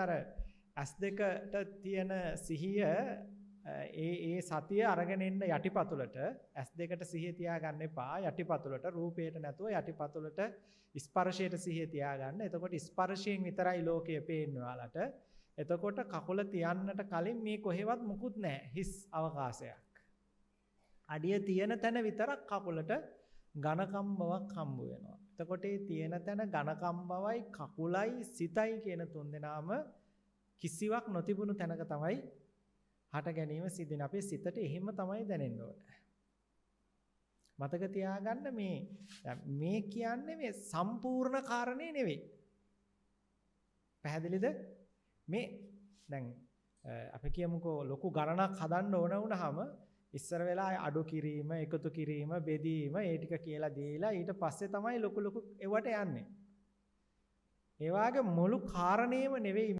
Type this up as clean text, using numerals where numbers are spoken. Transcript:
අර S2ට තියෙන සිහිය ඒ සතිය අරගෙන ඉන්න යටිපතුලට S2ට සිහිය තියාගන්න එපා. යටිපතුලට රූපයට නැතුව යටිපතුලට ස්පර්ශයට සිහිය තියාගන්න. එතකොට ස්පර්ශයෙන් විතරයි ලෝකය පේන්නේ ඔයාලට. එතකොට කකුල තියන්නට කලින් මේ කොහෙවත් මුකුත් නැහැ. හිස් අවකාශයක්. අඩිය තියෙන තැන විතරක් කකුලට ඝනකම් බවක් හම්බ වෙනවා. එතකොට මේ තියෙන තැන ඝනකම් බවයි කකුලයි සිතයි කියන තුන් දෙනාම කිසිවක් නොතිබුණු තැනක තමයි හට ගැනීම සිදින. අපේ සිතට එහෙම තමයි දැනෙන්න ඕනේ. මතක තියාගන්න මේ කියන්නේ මේ සම්පූර්ණ කාරණේ නෙවෙයි. පැහැදිලිද? මේ දැන් අපි කියමුකෝ ලොකු ගණනක් හදන්න ඕන වුණාම ඉස්සර වෙලා අඩු කිරීම, එකතු කිරීම, බෙදීම ඒ ටික කියලා දීලා ඊට පස්සේ තමයි ලොකු ඒවට යන්නේ. ඒ වාගේ මුළු කාරණේම නෙවෙයි